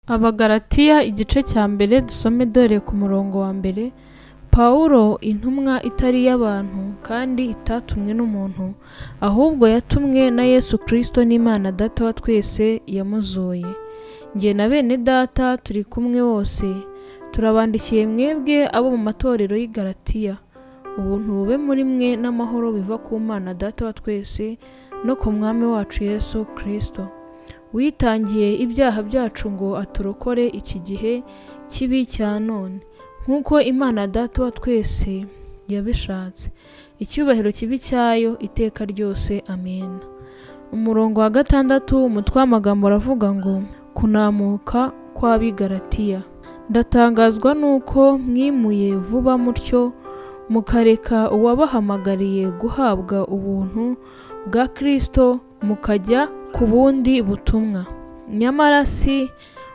Abagalatiya igice cya mbere dusome dore ku murongo wa mbere. Pawulo, intumwa itari y'abantu kandi itatumwe n'umuntu, ahubwo yatumwe na Yesu Kristo n'Imana Data wa twese yamuzuye. Njye na bene data turi kumwe bose turabandikiye mwebwe abo mu matorero y'i Galatiya. Ubuntu bube muri mwe n'amahoro biva ku Mana Data wa twese no ku Mwami wacu Yesu Kristo. Witangiye ibyaha byacu ngo aturokore iki gihe kibi cya none, nk'uko Imana Data wa twese yabishatse. Icyubahiro kibi cyayo iteka ryose. Amen. Umurongo wa 6, umutwe w'amagambo aravuga ngo kunamuka kw'ab'i Galatiya. Ndatangazwa nuko mwimuye vuba mutyo mukareka uwabahamagariye guhabwa ubuntu bwa Kristo mukajya ku bundi butumwa. Nyamara si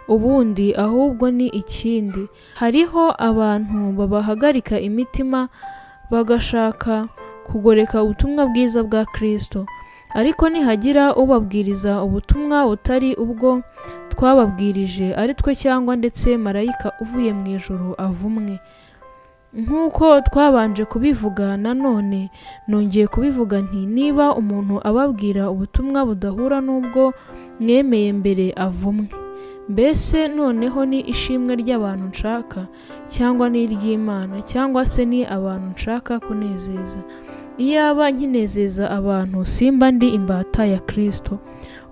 ubundi ahubwo ni ikindi. Hariho abantu babahagarika imitima bagashaka kugoreka ubutumwa bwiza bwa Kristo. Ariko nihagira ubabwiriza ubutumwa butari ubwo twababwirije, ari twe cyangwa ndetse marayika uvuye mu ijuru avumwe. Nk'uko twabanje kubivuga, nanone nongeye kubivuga nti niba umuntu ababwira ubutumwa budahura n'ubwo mwemeye mbere avumwe. Mbese noneho ni ishimwe ry'abantu nshaka cyangwa ni iry'Imana, cyangwa se ni abantu nshaka kunezeza? Iyaba nkinezeza abantu simba ndi imbata ya Kristo.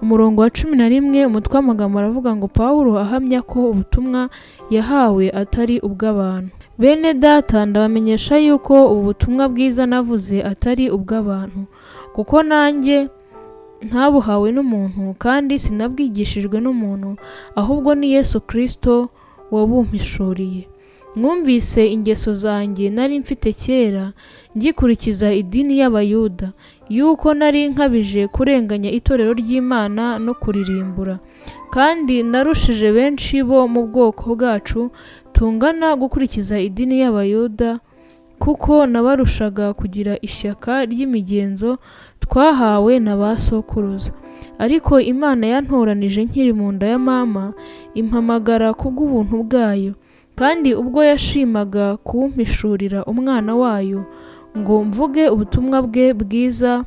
Umurongo wa 11, umutwe w'amagambo aravuga ngo Pawulo ahamya ko ubutumwa yahawe atari ubw'abantu. Bene data, ndabamenyesha yuko ubu butumwa bwiza navuze atari ubw'abantu, kuko nanjye ntabuhawe n'umuntu kandi sinabwigishijwe n'umuntu, ahubwo ni Yesu Kristo wabumpishuriye. Mwumvise ingeso zanjye nari mfite kera ngikurikiza idini y'Abayuda, yuko nari nkabije kurenganya itorero ry'Imana no kuririmbura. Kandi narushije benshi bo mu bwoko bwacu tungana gukurikiza idini y'Abayuda, kuko nabarushaga kugira ishyaka ry'imigenzo twahawe na ba sokuruza. Ariko Imana yantoranije nkiri mu nda ya mama, impamagara kubw'ubuntu bwayo. Kandi ubwo yashimaga kumpishurira umwana wayo ngo mvuge ubutumwa bwe bwiza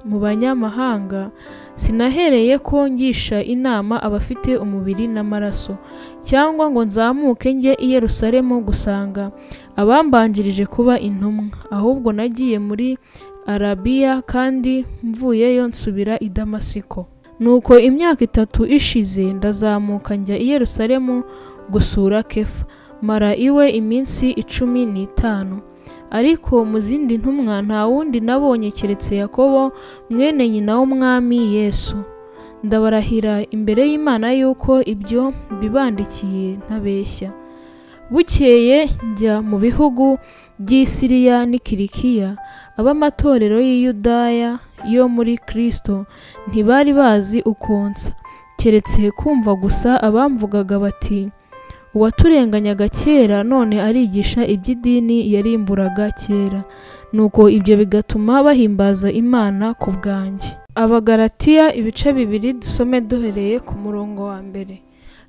mu banyamahanga, sinahereye ko ngisha inama abafite umubiri n'amaraso, cyangwa ngo nzamuke njye i Yerusalemu gusanga abambanjirije kuba intumwa, ahubwo nagiye muri Arabiya, kandi mvuyeyo nsubira i Damasiko. Nuko imyaka 3 ishize ndazamuka njya i Yerusalemu gusura Kefa, mara iwe iminsi 15. Ariko mu zindi ntumwa nta wundi nabonye keretse Yakobo mwene nyina w'Umwami Yesu. Ndabarahira imbere y'Imana yuko ibyo bibandikiye ntabeshya. Bukeye njya mu bihugu by'i Siriya n'i Kilikiya. Ab'amatorero y'i Yudaya yo muri Kristo ntibari bazi ukonsa, keretse kumva gusa abamvugaga bati uwaturenganyaga kera none arigisha iby'idini yarimburaga kera. Nuko ibyo bigatuma bahimbaza Imana ku bwanjye. Abagalatiya ibice 2 dusome duhereye ku murongo wa mbere.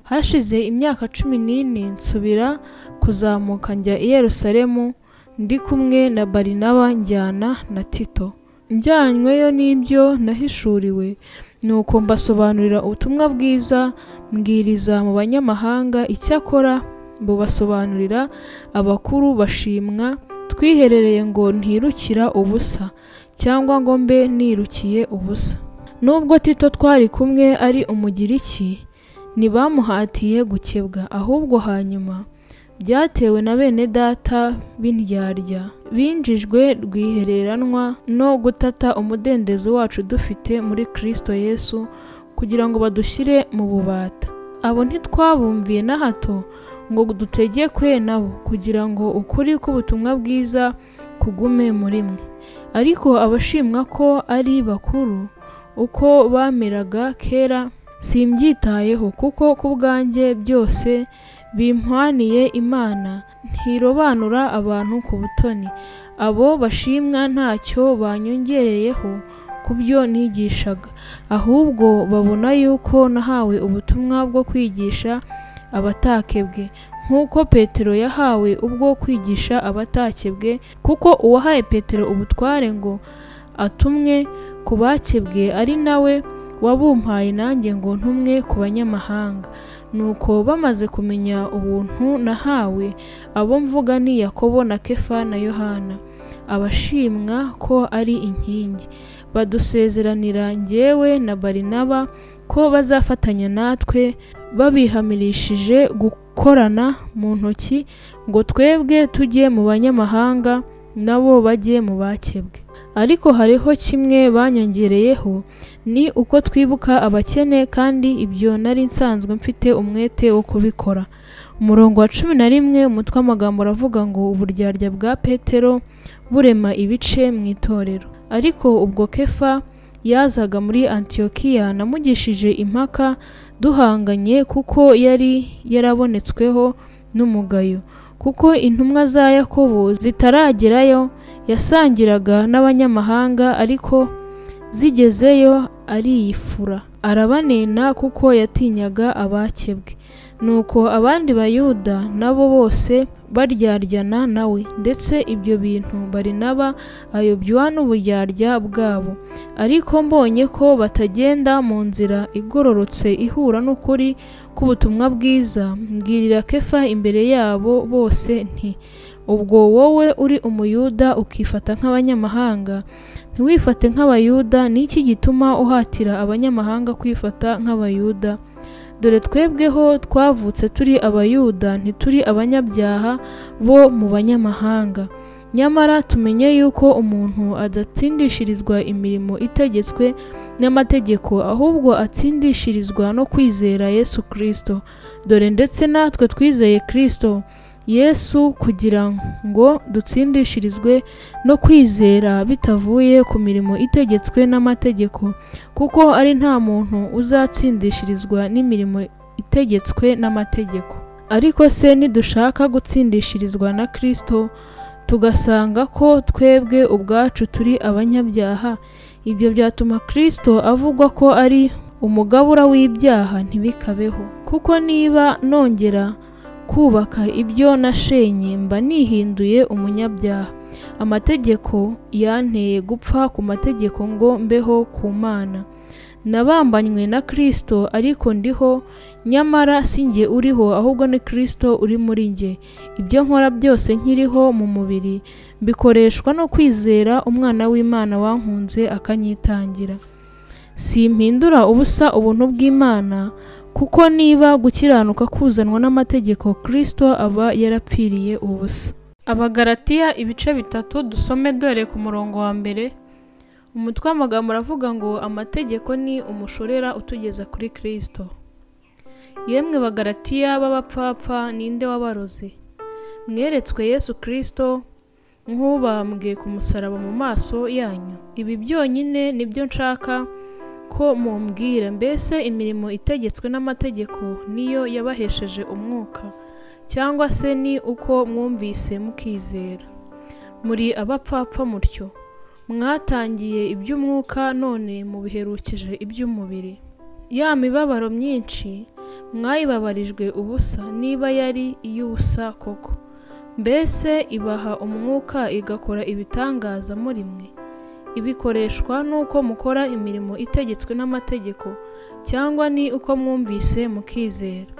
Hashize imyaka 14 nsubira kuzamuka njya i Yerusalemu ndi kumwe na Barinaba njyana na Tito. Njyanyweyo n'ibyo nahishuriwe, nuko mbasobanurira ubutumwa bwiza mbwiriza mu banyamahanga. Icyakora bubasobanurira abakuru bashimwa, twiherereye ngo ntirukira ubusa, cyangwa ngo mbe nirukiye ubusa. Nubwo Tito twari kumwe ari Umugiriki, ntibamuhatiye gukebwa, ahubwo hanyuma byatewe na bene data b'indyarya binjijwe rwihereranwa no gutata umudendezo wacu dufite muri Kristo Yesu, kugira ngo badushyire mu bubata. Abo ntitwabumviye na hato ngo dutegekwe nabo, kugira ngo ukuri k'ubutumwa bwiza kugume muri mwe. Ariko abashimwa ko ari bakuru uko bameraga kera simbyitayeho, kuko ku bwanjye byose bimpwaniye. Imana ntirobanura abantu ku butoni. Abo bashimwa ntacyo banyongereyeho ku byo nigishaga, ahubwo babona yuko nahawe ubutumwa bwo kwigisha abatakebwe, nk'uko Petero yahawe ubwo kwigisha abatakebwe, kuko uwahaye Petero ubutware ngo atumwe ku bakebwe ari nawe wabumpaye nanjye ngo ntumwe ku banyamahanga. Nuko bamaze kumenya ubuntu nahawe, abo mvuga ni Yakobo na Kefa na Yohana, abashimwa ko ari inkingi, badusezeranira njyewe na Barinaba ko bazafatanya natwe, babihamirishije gukorana mu ntoki, ngo twebwe tujye mu banyamahanga nabo bajye mu bakebwe. Ariko hariho kimwe banyongereyeho, ni uko twibuka abakene, kandi ibyo nari nsanzwe mfite umwete wo kubikora. Umurongo wa 11 umutwe w'amagambo aravuga ngo uburyarya bwa Petero burema ibice mu itorero. Ariko ubwo Kefa yazaga muri Antiyokiya, namugishije impaka duhanganye, kuko yari yarabonetsweho n'umugayo. Kuko intumwa za Yakobo zitaragerayo, yasangiraga n'abanyamahanga, ariko zigezeyo ariyifura, arabanena kuko yatinyaga abakebwe. Nuko abandi Bayuda nabo bose baryaryana nawe, ndetse ibyo bintu Barinaba ayobywa n'uburyarya bwabo. Ariko mbonye ko batagenda mu nzira igororotse ihura n'ukuri k'ubutumwa bwiza, mbwirira Kefa imbere yabo bose nti, ubwo wowe uri Umuyuda ukifata nk'abanyamahanga, ntiwifate nk'Abayuda. Ni iki gituma uhatira abanyamahanga kwifata nk'Abayuda? Dore twebweho twavutse turi Abayuda, ntituri abanyabyaha bo mu banyamahanga. Nyamara tumenye yuko umuntu adatsindishirizwa imirimo itegetswe n'amategeko, ahubwo atsindishirizwa no kwizera Yesu Kristo. Dore ndetse natwe twizeye Kristo Yesu kugira ngo dutsindishirizwe no kwizera bitavuye ku mirimo itegetswe n'amategeko, kuko ari nta muntu uzatsindishirizwa n'imirimo itegetswe n'amategeko. Ariko se nidushaka gutsindishirizwa na Kristo, tugasanga ko twebwe ubwacu turi abanyabyaha, ibyo byatuma Kristo avugwa ko ari umugabura w'ibyaha? Ntibikabeho. Kuko niba nongera kubaka ibyo nashenye, mba nihinduye umunyabyaha. Amategeko yanteye gupfa ku mategeko ngo mbeho ku Mana. Nabambanywe na Kristo, ariko ndiho, nyamara si njye uriho, ahubwo ni Kristo uri muri njye. Ibyo nkora byose nkiriho mu mubiri, mbikoreshwa no kwizera Umwana w'Imana wankunze akanyitangira. Simpindura ubusa ubuntu bw'Imana, kuko niba gukiranuka kuzanwa n'amategeko, Kristo aba yarapfiriye ubusa. Abagalatiya ibice 3, dusome dore ku murongo wa 1. Umutwe w'amagambo aravuga ngo amategeko ni umushorera utugeza kuri Kristo. Yemwe Bagalatiya b'abapfapfa, ninde wabaroze? Mweretswe Yesu Kristo nk'ubambwe ku musaraba mu maso yanyu. Ibi byonyine nibyo nshaka ko mumbwira. Mbese imirimo itegetswe n'amategeko niyo yabahesheje umwuka, cyangwa se ni uko mwumvise mukizera? Muri abapfapfa mutyo, mwatangiye iby'umwuka, none mubiherukije iby'umubiri. Ya mibabaro myinshi mwayibabarijwe ubusa, niba yari iy'ubusa koko. Mbese ibaha umwuka igakora ibitangaza muri mwe? Ibikoreshwa nuko mukora imirimo itegetswe n'amategeko, cyangwa ni uko mwumvise mukizera?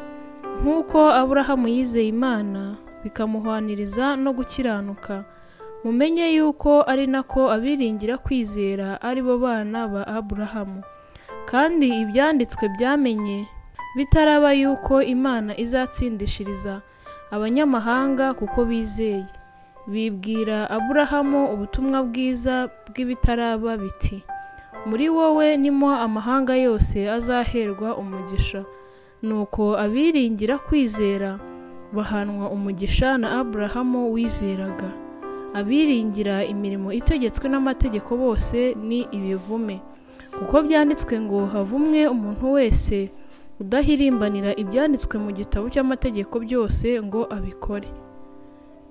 Nk'uko Aburahamu yizeye Imana bikamuhwaniriza no gukiranuka, mumenye yuko ari nako abiringira kwizera ari bo bana ba Aburahamu. Kandi ibyanditswe byamenye bitaraba yuko Imana izatsindishiriza abanyamahanga kuko bizeye. Bibwira Aburahamu ubutumwa bwiza bw'ibitaraba biti, muri wowe nimo amahanga yose azaherwa umugisha. Nuko abiringira kwizera bahanwa umugisha na Aburahamu wizeraga. Abiringira imirimo itegetswe n'amategeko bose ni ibivume, kuko byanditswe ngo havumwe umuntu wese udahirimbanira ibyanditswe mu gitabo cy'amategeko byose ngo abikore.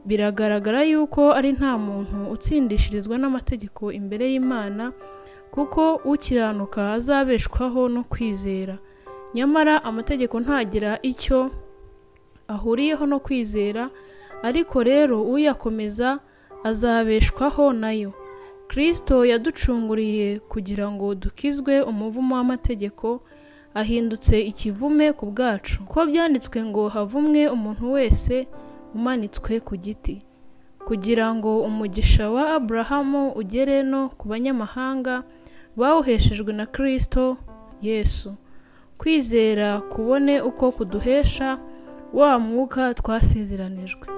Biragaragara yuko ari nta muntu utsindishirizwa n'amategeko imbere y'Imana, kuko ukiranuka azabeshwaho no kwizera. Nyamara amategeko ntagira icyo ahuriyeho no kwizera, ariko rero uyakomeza azabeshwaho nayo. Kristo yaducunguriye kugira ngo dukizwe umuvumo w'amategeko, ahindutse ikivume ku bwacu, ko byanditswe ngo havumwe umuntu wese umanitswe ku giti, kugira ngo umugisha wa Aburahamu ugere no ku banyamahanga bawuheshejwe na Kristo Yesu. Kwizera kubone uko kuduhesha wa mwuka twasezeranijwe.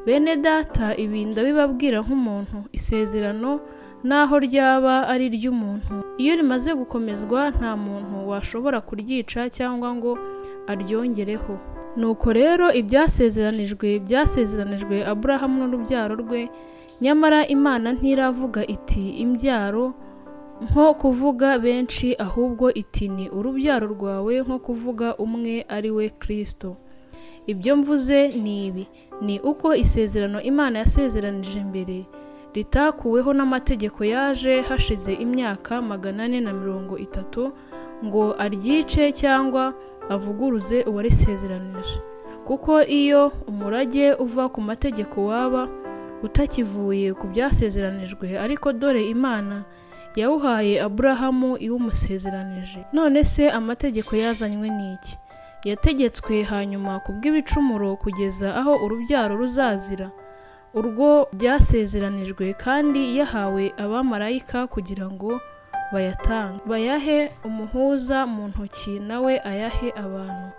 Bene data, ibi ndabibabwira nk'umuntu isezerano naho ryaba ari ry'umuntu, iyo rimaze gukomezwa nta muntu washobora kuryica cyangwa ngo aryongereho. Nuko rero ibyasezeranijwe Aburahamu n'urubyaro rwe, nyamara Imana ntiravuga iti imbyaro nko kuvuga benshi, ahubwo iti ni urubyaro rwawe nko kuvuga umwe ari we Kristo. Ibyo mvuze ni ibi: ni uko isezerano Imana yasezeranije mbere ritakuweho n'amategeko yaje hashize imyaka 430 ngo aryice cyangwa avuguruze uwarisezeranije. Kuko iyo umurage uva ku mategeko waba utakivuye ku byasezeranijwe, ariko dore Imana yawuhaye Aburahamu iwumusezeranije. None se amategeko yazanywe n'iki? Yategetswe hanyuma kubw'ibicumuro kugeza aho urubyaro ruzazira urwo byasezeranijwe, kandi yahawe abamarayika kugira ngo bayatange, bayahe umuhuza mu ntoki, nawe ayahe abantu.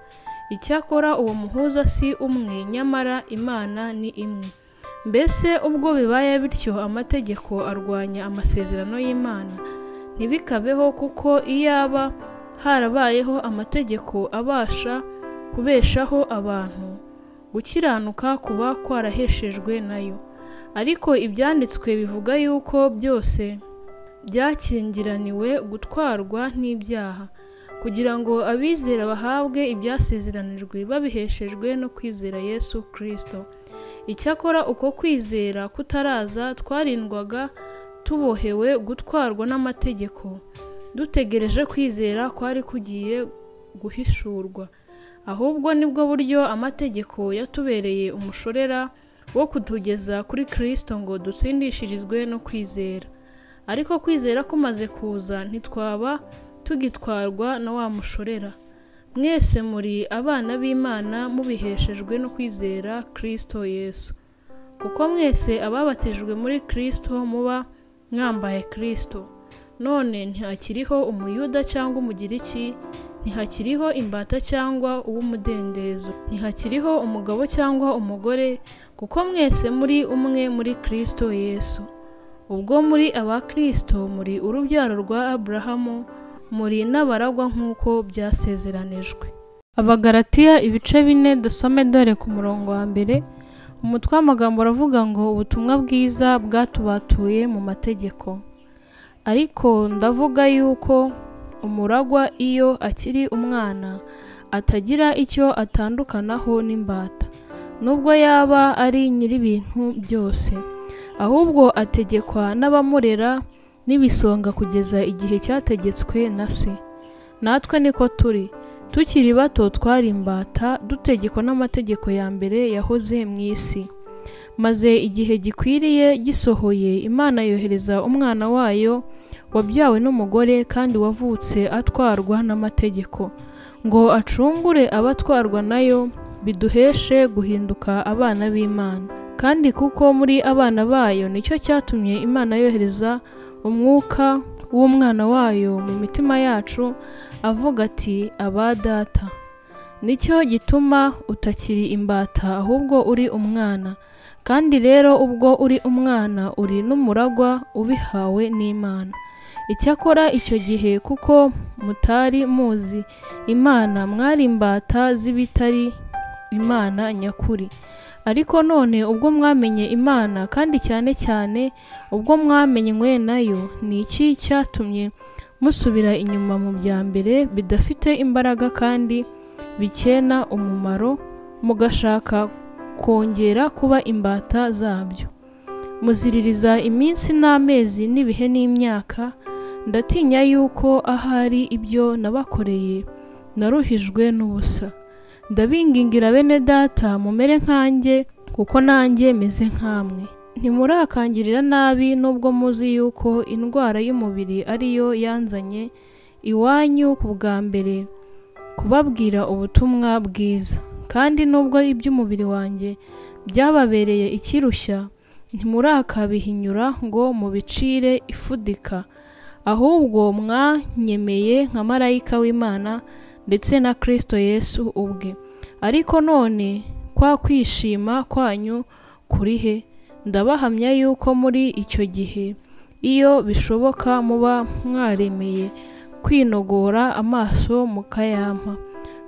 Icyakora uwo muhuza si umwe, nyamara Imana ni imwe. Mbese ubwo bibaye bityo, amategeko arwanya amasezerano y'Imana? Ntibikabeho, kuko iyaba harabayeho amategeko abasha kubeshaho abantu, gukiranuka kuba kwaraheshejwe nayo. Ariko ibyanditswe bivuga yuko byose byakingiraniwe gutwarwa n'ibyaha, kugira ngo abizera bahabwe ibyasezeranijwe babiheshejwe no kwizera Yesu Kristo. Icyakora uko kwizera kutaraza, twarindwaga tubohewe gutwarwa n'amategeko, dutegereje kwizera kwari kugiye guhishurwa. Ahubwo nibwo buryo amategeko yatubereye umushorera wo kutugeza kuri Kristo ngo dutsindishirizwe no kwizera. Ariko kwizera kumaze kuza, ntitwaba tugitwarwa na wa mushorera. Mwese muri abana b'Imana mubiheshejwe no kwizera Kristo Yesu. Kuko mwese ababatijwe muri Kristo muba mwambaye Kristo. None ntihakiriho umuyuda cyangwa umugiriki, ntihakiriho imbata cyangwa uw'umudendezo, ntihakiriho umugabo cyangwa umugore, kuko mwese muri umwe muri Kristo Yesu. Ubwo muri aba Kristo, muri urubyaro rwa Aburahamu, muri n'abaragwa nk'uko byasezeranijwe. Abagalatiya ibice 4 dusome dore ku murongo wa mbere. Umutwe w'amagambo aravuga ngo ubutumwa bwiza bwatubatuye mu mategeko. Ariko ndavuga yuko umuragwa iyo akiri umwana atagira icyo atandukanaho n'imbata, nubwo yaba ari nyir'ibintu byose, ahubwo ategekwa n'abamurera n'ibisonga kugeza igihe cyategetswe na se. Natwe niko turi, tukiri bato twari imbata, dutegekwa n'amategeko ya mbere yahoze mu isi. Maze igihe gikwiriye gisohoye, Imana yohereza umwana wayo wabyawe n'umugore kandi wavutse atwarwa n'amategeko, ngo acungure abatwarwa nayo, biduheshe guhinduka abana b'Imana. Kandi kuko muri abana bayo, nicyo cyatumye Imana yohereza umwuka w'umwana wayo mu mitima yacu, avuga ati aba data. Nicyo gituma utakiri imbata, ahubwo uri umwana. Kandi rero ubwo uri umwana, uri n'umuragwa ubihawe n'Imana. Icyakora icyo gihe, kuko mutari muzi Imana, mwari imbata z'ibitari Imana nyakuri. Ariko none ubwo mwamenye Imana, kandi cyane cyane ubwo mwamenywe nayo, ni iki cyatumye musubira inyuma mu bya mbere bidafite imbaraga kandi bikena umumaro, mugashaka kongera kuba imbata zabyo? Muziririza iminsi n'amezi n'ibihe n'imyaka. Ndatinya yuko ahari ibyo nabakoreye naruhijwe n'ubusa. ndabingingira bene data mumere nkanjye kuko nanjye meze nkamwe. Ntimurakangirira nabi nubwo muzi yuko indwara y'umubiri ariyo yanzanye iwanyu ku bwa mbere kubabwira ubutumwa bwiza, kandi nubwo iby'umubiri wanjye byababereye ikirushya ntimurakabihinyura ngo mubicire ifudika, ahubwo mwanyemeye nka marayika w'Imana ndetse na Kristo Yesu ubwe. Ariko none kwa kwishima kwanyu kuri he? Ndabahamya yuko muri icyo gihe iyo bishoboka muba mwaremeye kwinogora amaso mukayampa.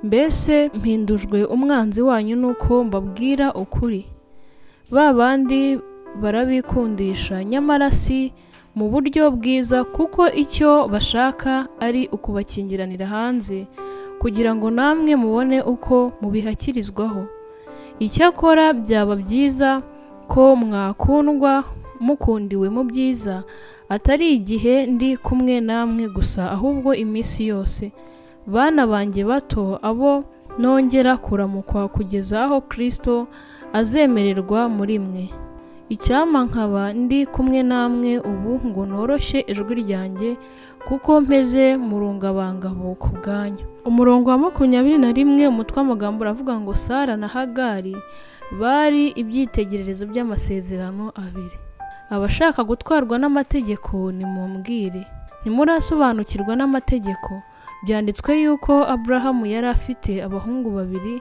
Mbese mpindujwe umwanzi wanyu nuko mbabwira ukuri? Ba bandi barabikundisha, nyamara si mu buryo bwiza, kuko icyo bashaka ari ukubakingiranira hanze kugira ngo namwe mubone uko mubihakirizwaho. Icyakora byaba byiza ko mwakundwa mukundiwe mu byiza, atari igihe ndi kumwe namwe gusa, ahubwo iminsi yose. Bana banjye bato, abo nongera kuramukwa kugeza aho Kristo azemererwa muri mwe. Icyampa nkaba ndi kumwe namwe ubu ngo noroshye ijwi ryanjye, kuko mpeze mu rungabangabo ku bwanyu. Umurongo wa 21 umutwe w'amagambo uravuga ngo Sara na Hagari bari ibyitegererezo by'amasezerano abiri. Abashaka gutwarwa n'amategeko nimumbwire. Ntimurasobanukirwa n'amategeko? Byanditswe yuko Aburahamu yari afite abahungu babiri,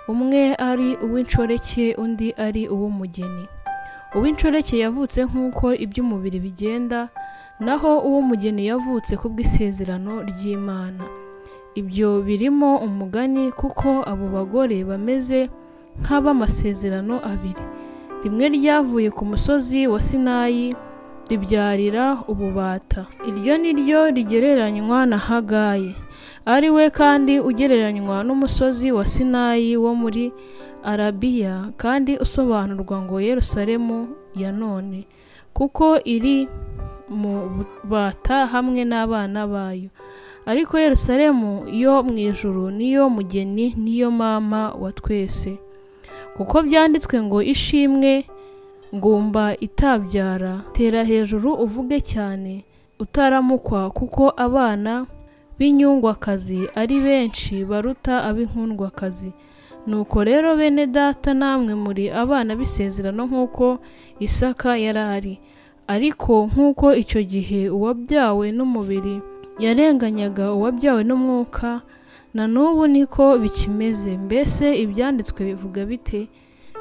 umwe ari uw'inshoreke undi ari uw'umugeni. Uw'inshoreke yavutse nk'uko iby'umubiri bigenda, naho uw'umugeni yavutse kubw'isezerano ry'Imana. Ibyo birimo umugani, kuko abo bagore bameze nk'ab'amasezerano abiri. Rimwe ryavuye ku musozi wa Sinayi ribyarira ububata. Iryo ni ryo rigereranywa na Hagayi, ari we kandi ugereranywa n'umusozi wa Sinayi wo muri Arabiya, kandi usobanurwa ngo Yerusalemu ya none, kuko iri mu bubata hamwe n'abana bayo. Ariko Yerusalemu yo mu ijuru niyo mugeni, niyo mama wa twese. Kuko byanditswe ngo ishimwe ngumba itabyara, tera hejuru uvuge cyane utaramukwa, kuko abana b'inyungwakazi ari benshi baruta ab'inkundwakazi. Nuko rero bene data, namwe muri abana b'isezerano nk'uko Isaka yari ari. Ariko nk'uko icyo gihe uwabyawe n'umubiri yarenganyaga uwabyawe n'umwuka, na n'ubu niko bikimeze. Mbese ibyanditswe bivuga bite?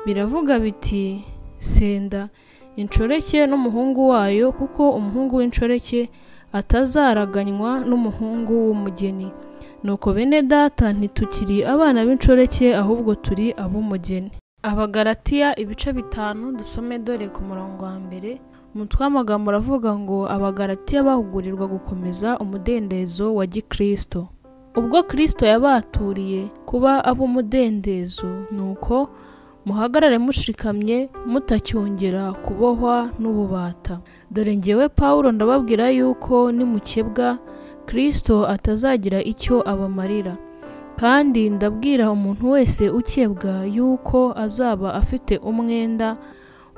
Biravuga biti, senda inshoreke n'umuhungu wayo, kuko umuhungu w'inshoreke atazaraganywa n'umuhungu w'umugeni. Nuko bene data, ntitukiri abana b'inshoreke, ahubwo turi ab'umugeni. Abagalatiya ibice 5, dusome dore ku murongo wa 1. Umutwe w'amagambo uravuga ngo Abagalatiya bahugurirwa gukomeza umudendezo wa Gikristo. Ubwo Kristo yabaturiye kuba ab'umudendezo, nuko muhagarare mushikamye, mutacyongera kubohwa n'ububata. Dore njyewe Pawulo ndababwira yuko nimukebwa Kristo atazagira icyo abamarira. Kandi ndabwira umuntu wese ukebwa yuko azaba afite umwenda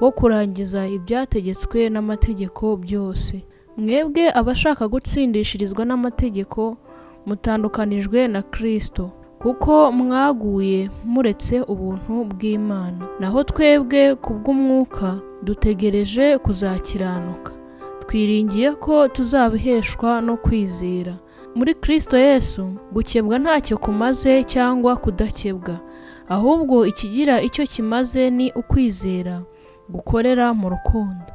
wo kurangiza ibyategetswe n'amategeko byose. Mwebwe abashaka gutsindishirizwa n'amategeko, mutandukanijwe na Kristo, kuko mwaguye muretse ubuntu bw'Imana. Naho twebwe kubw'umwuka dutegereje kuzakiranuka, twiringiye ko tuzabiheshwa no kwizera. Muri Kristo Yesu gukebwa ntacyo kumaze cyangwa kudakebwa, ahubwo ikigira icyo kimaze ni ukwizera gukorera mu rukundo.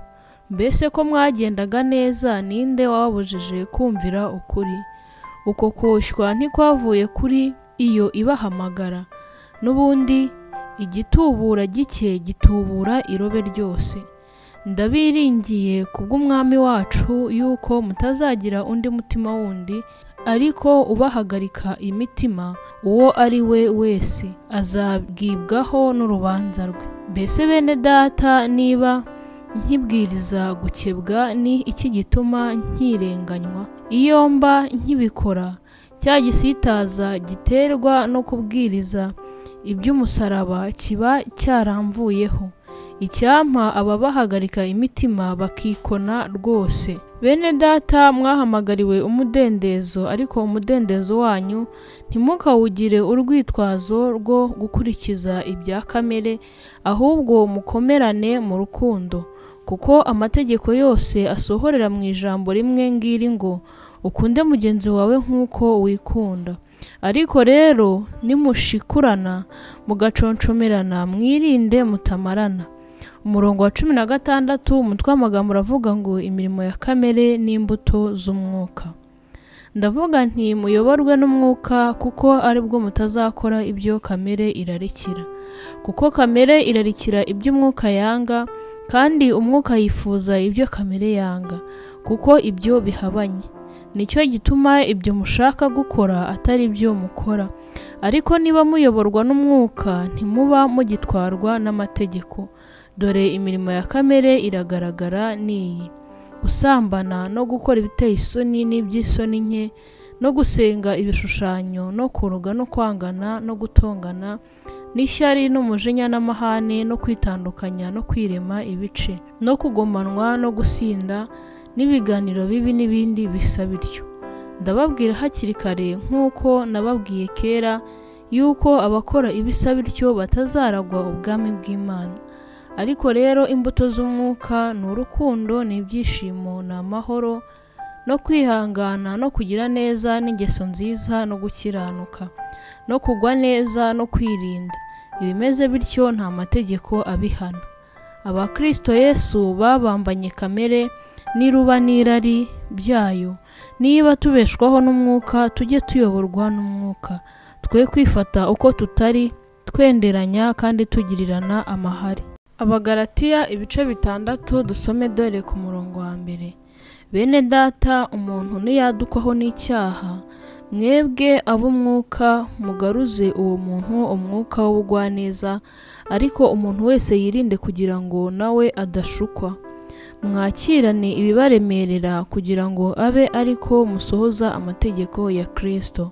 Mbese ko mwagendaga neza, ninde wababujije kumvira ukuri? Uko koshywa ntikwavuye kuri iyo ibahamagara. N'ubundi igitubura gike gitubura irobe ryose. Ndabiringiye kubw'umwami wacu yuko mutazagira undi mutima wundi, ariko ubahagarika imitima, uwo ari we wese azabwibwaho n'urubanza rwe. Mbese bene data, niba nkibwiriza gukebwa, ni iki gituma nkirenganywa? Iyo mba nkibikora, cya gisitaza giterwa no kubwiriza iby'umusaraba kiba cyaramvuyeho. Icyampa ababahagarika imitima bakikona rwose. Bene data, mwahamagariwe umudendezo, ariko umudendezo wanyu ntimukawugire urwitwazo rwo gukurikiza ibya kamere, ahubwo mukomerane mu rukundo. Kuko amategeko yose asohorera mu ijambo rimwe ngiri ngo ukunde mugenzi wawe nk'uko wikunda. Ariko rero nimushikurana mugaconcomerana, mwirinde mutamarana. Umurongo wa 16 umutwe w'amagambo uravuga ngo imirimo ya kamere n'imbuto z'umwuka. Ndavuga nti muyoborwe n'umwuka, kuko aribwo mutazakora ibyo kamere irarikira. Kuko kamere irarikira ibyo umwuka yanga, kandi umwuka yifuza ibyo kamere yanga, kuko ibyo bihabanye. Nicyo gituma ibyo mushaka gukora atari byo mukora. Ariko niba muyoborwa n'umwuka, ntimuba mugitwarwa n'amategeko. Dore imirimo ya kamere iragaragara niyi: gusambana, no gukora ibiteye isoni n'iby'isoni nke, no gusenga ibishushanyo, no kuroga, no kwangana, no gutongana, n'ishyari n'umujinya n'amahane, no kwitandukanya, no kwirema ibice, no kugomanwa, no gusinda, n'ibiganiro bibi n'ibindi bisa bityo. Ndababwira hakiri kare, nk'uko nababwiye kera, yuko abakora ibisa bityo batazaragwa ubwami bw'Imana. Ariko rero imbuto z'umwuka ni urukundo, n'ibyishimo, n'amahoro, no kwihangana, no kugira neza, n'ingeso nziza, no gukiranuka, no kugwa neza, no kwirinda. Ibimeze bityo nta mategeko abihana. Abakristo Yesu babambanye kamere n'iruba n'irari byayo. Niba tubeshwaho n'umwuka, tujye tuyoborwa n'umwuka. Twe kwifata uko tutari, twenderanya kandi tugirirana amahari. Abagalatiya ibice 6 dusome dore ku murongo wa 1. Bene data, umuntu niyadukwaho n'icyaha, mwebwe ab'umwuka mugaruze uwo muntu umwuka w'ubugwaneza, ariko umuntu wese yirinde kugira ngo nawe adashukwa. Mwakirane ibibaremerera kugira ngo abe ariko musohoza amategeko ya Kristo.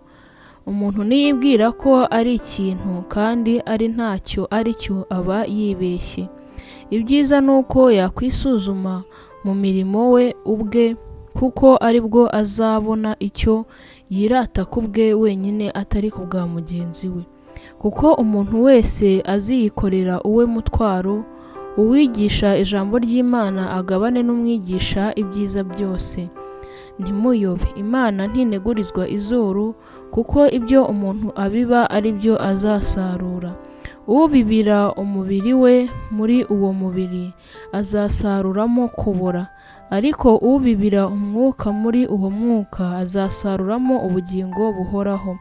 Umuntu niyibwira ko ari ikintu kandi ari ntacyo aricyo, aba yibeshye. Ibyiza nuko yakwisuzuma mu mirimo we ubwe, kuko aribwo azabona icyo yirata kubwe wenyine atari ku bwa mugenzi we. Kuko umuntu wese aziyikorera uwe mutwaro, uwigisha ijambo ry'Imana agabane n'umwigisha ibyiza byose. Ntimuyobe, Imana ntinegurizwa izuru, kuko ibyo umuntu abiba ari byo azasarura. Ubibira umubiri we muri uwo mubiri azasaruramo kubora, ariko ubibira umwuka muri uwo mwuka azasaruramo ubugingo buhoraho.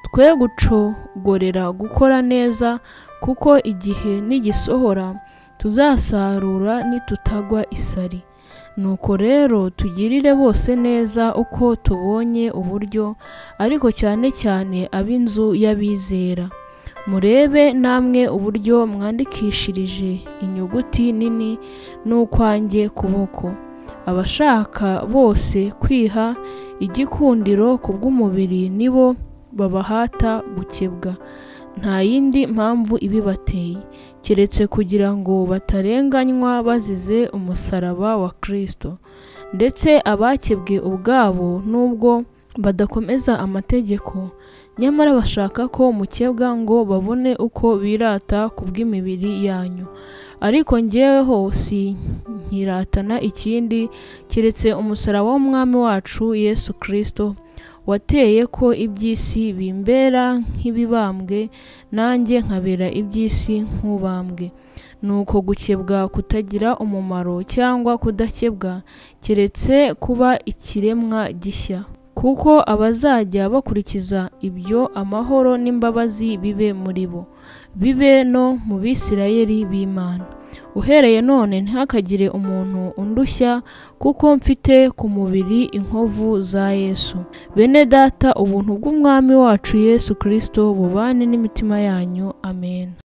Twe gucogorera gukora neza, kuko igihe nigisohora tuzasarura nitutagwa isari. Nuko rero tugirire bose neza uko tubonye uburyo, ariko cyane cyane ab'inzu y'abizera. Murebe namwe uburyo mwandikishirije inyuguti nini n'ukwanjye kuboko. Abashaka bose kwiha igikundiro ku bw'umubiri nibo babahata gukebwa. Nta yindi mpamvu ibibateye, keretse kugira ngo batarenganywa bazize umusaraba wa Kristo. Ndetse abakebwe ubwabo nubwo badakomeza amategeko, nyamara bashaka ko mukebwa ngo babone uko birata ku bw'imibiri yanyu. Ariko njyeweho si nkiratana ikindi keretse umusaraba w'Umwami wacu Yesu Kristo, wateye ko iby'isi bimbera nk'ibibambwe, nanjye nkabera iby'isi nk'ubambwe. Nuko gukebwa kutagira umumaro cyangwa kudakebwa, keretse kuba ikiremwa gishya. Kuko abazajya bakurikiza ibyo, amahoro n'imbabazi bibe muri bo, bibe no mu Bisirayeli b'Imana. Uhereye none ntihakagire umuntu undushya, kuko mfite ku mubiri inkovu za Yesu. Bene data, ubuntu bw'Umwami wacu Yesu Kristo bubane n'imitima yanyu. Amen.